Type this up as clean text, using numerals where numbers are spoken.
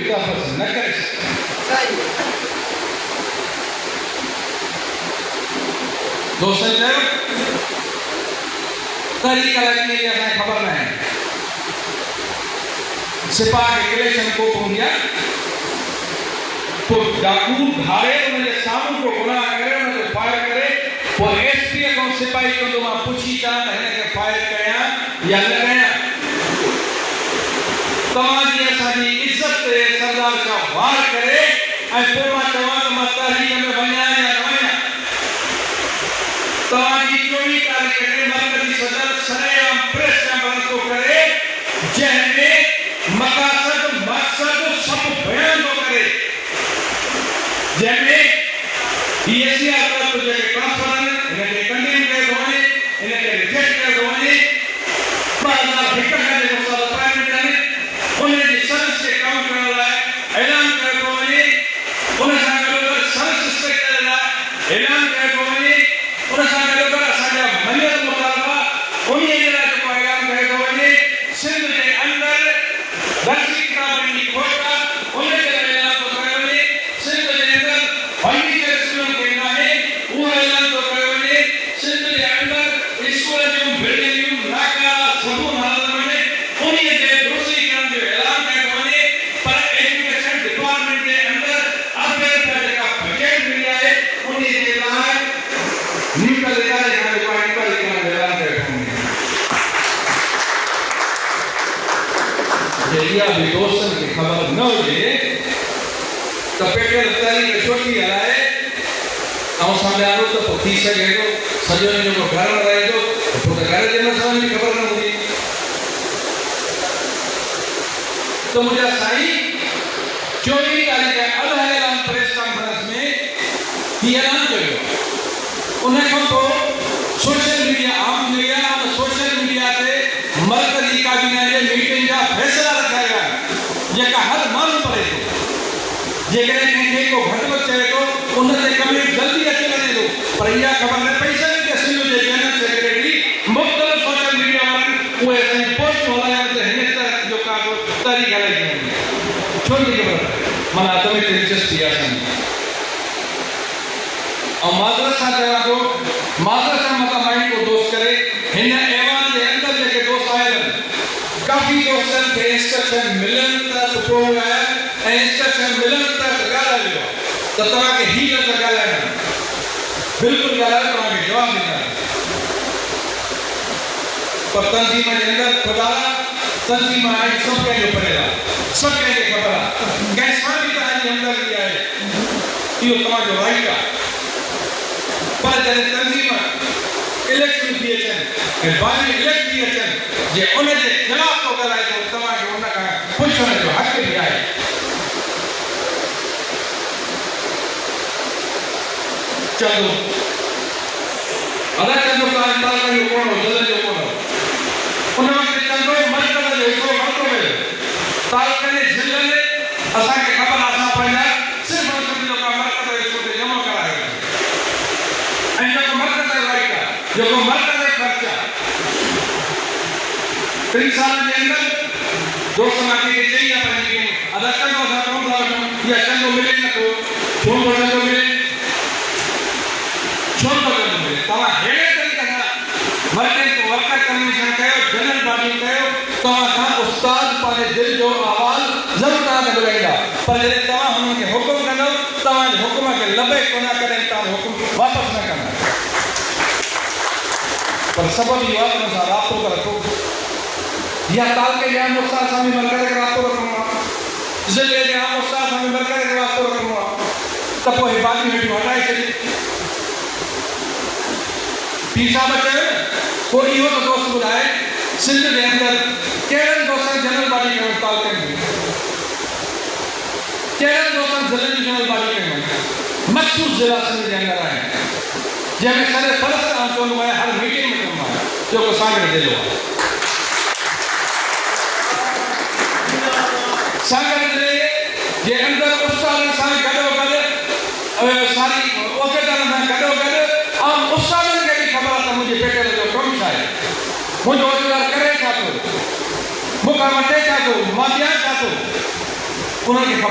इजाफत न करे दोस्तन चयो तरीक़ा लॻी जी असांखे ख़बर न आहे सिपाह खे इलेक्शन कोप हूंदी आहे पोइ डाकू धारे उनजे साम्हूं को गुनाह करे उनखे फायर करे पोइ एसपी खां सिपाही कंदो मां पुछी अचां त हिनखे फायर कयां या न कयां तव्हांजी असांजी इज़त ते सरदार सां वार करे ऐं पोइ मां चवां त मां तहरीक में वञां या न वञां तव्हांजी 24 तारीख़ ते मर्कज़ी सदर सरेआम प्रेस कॉन्फ्रेंस थो करे जंहिंमें मक़सद सब बयान थो करे जंहिंमें DSR तरफ़ जेके ट्रांसफर आहिनि हिनखे कंडेम कयो थो वञे हिनखे रिजेक्ट कयो थो वञे 2001 खां जेको साल अपॉइंटमेंट आहिनि उनजी सर्विस खे कम करण लाइ ऐलान कयो थो वञे उन सां गॾोगॾु सर्विस इंस्पेक्टर लाइ ऐलान कयो थो वञे उन सां गॾोगॾु असांजा मञियल मुतालबा उन जे लाइ जेको ऐलान कयो थो वञे सिंध जे अंदरि दर्जी किताबनि जी खोज आहे उन जे लाइ ऐलान थो कयो वञे सिंध जे अंदरि हल्दी जे स्कूलनि खे न आहे उहो ऐलान थो कयो वञे सिंध जे अंदरि स्कूल जूं बिल्डिंगूं नाकारा सबून हालत में उन जे दुरुस्ती करण जो ऐलान कयो थो वञे पर एजुकेशन डिपार्टमेंट जे अंदरि अॻे जेका बजट मिली आहे उन जे लाइ न्यूट्रल इदारे खां जेको इंक्वायरी करण जो ऐलान कयो थो वञे इहा बि दोस्तनि खे ख़बर न हुजे त पेट्रोल तारीख़ छोटी हलाए ऐं सम्झारो त पोइ थी सघे थो सॼो ॾींहुं जेको घर में रहे थो पोइ त घर जे मसइलनि जी ख़बर न हूंदी त मुंहिंजा साईं 24 तारीख़ अल ऐलान प्रेस कॉन्फ्रेंस में हीउ ऐलान कयो उन खां पोइ सोशल मीडिया आम मीडिया ऐं सोशल मीडिया ते मर्कज़ी काबीना जे मीटिंग जा फ़ैसिला रखिया विया जेका हर माण्हू पढ़े थो जेकॾहिं कंहिंखे को घटि वधि चए थो उन ते कमी जल्दी अची वञे थो पर इहा ख़बर न पई सघे त सिंध जे जनरल सेक्रेटरी मुख़्तलिफ़ सोशल मीडिया वारनि उहे असांजी पोस्ट हलाइनि त हिन तरह जो का तहरीक हलाई वञे छो थी ख़बर माना तव्हां दिलचस्पी आहे असांजी ऐं माज़रत सां चवां थो माज़रत सां मथां माइंड को दोस्त करे हिन ऐवान जे अंदरि जेके दोस्त आयल आहिनि काफ़ी दोस्तनि खे इंस्ट्रक्शन मिलनि त सुठो आहे ऐं इंस्ट्रक्शन मिलनि त ॻाल्हायो त तव्हांखे हीअ लफ़्ज़ ॻाल्हाइणा बिल्कुलु ॻाल्हायो तव्हांखे जवाबु ॾींदा पर तंज़ीम जे अंदरि ख़ुदा तंज़ीम आहे सभु कंहिंजो पढ़ियल आहे सभु कंहिंखे ख़बर आहे कंहिं सां बि तव्हांजी हमदर्दी आहे इहो तव्हांजो राइट आहे पर जॾहिं तंज़ीम इलेक्शन थी अचनि ऐं बाज़ी इलेक्ट थी अचनि जे उन जे ख़िलाफ़ थो ॻाल्हाए थो तव्हांखे उन खां पुछण जो हक़ बि आहे चलो अदा चंदो तव्हां तालुका जो कोन हो ज़िले जो कोन हो उन वक़्तु चंदो मर्कज़ जो हिसो वरितो वियो तालुका जे ज़िले असांखे ख़बर आहे असां पंहिंजा सिर्फ़ु जो का मर्कज़ जो हिसो ते जमा करायो ऐं जेको मर्कज़ जो राइट आहे जेको मर्कज़ जो ख़र्च आहे 3 साल जे अंदरि दोस्त मां खे चई आहे पंहिंजी अदा चंदो असां कोन था वठूं या चंदो मिले नथो छो नथो मिले छो नथो मिले तव्हां अहिड़े तरीक़े सां वर्कर कमीशन कयो जनरल बॉडी कयो तव्हां खां उस्ताद पंहिंजे दिलि जो आवाज़ ज़रूरु तव्हांखे ॿुधाईंदा पर जॾहिं तव्हां हुननि खे हुकुम कंदव तव्हांजे हुकुम खे लबे कोन कॾहिं तव्हां हुकुम वापसि न कंदा पर सबबु इहो आहे हुन सां राब्तो करे रखो या तालुके जे आम उस्ताद सां बि मर्कज़ खे राब्तो रखिणो आहे ज़िले जे आम उस्ताद सां बि मर्कज़ खे राब्तो रखिणो आहे त पोइ हे बाक़ी वेठियूं हटाए छॾे पीउ साहब चयो पोइ इहो त दोस्त ॿुधाए सिंध जे अंदरि कहिड़नि दोस्तनि जनरल बॉडी कयूं तालुकनि में कहिड़नि दोस्तनि ज़िले जी जनरल बॉडी कयूं मख़सूस ज़िला सिंध जे अंदरि आहिनि जंहिंमें सॼे फ़र्ज़ सां चवंदो आहे हर मीटिंग में कमु आहे जेको सांगड़ ज़िलो आहे सांगड़ ज़िले जे अंदरि उस्तादनि सां गॾोगॾु सारी उहिदेदारनि सां गॾोगॾु आम उस्तादनि खे बि ख़बर आहे त मुंहिंजे पेट्रोल जो कमु छा आहे मुंहिंजो उहिदेदार करे छा थो मूंखां वठे छा थो मां ॾियां छा थो उन्हनि खे ख़बर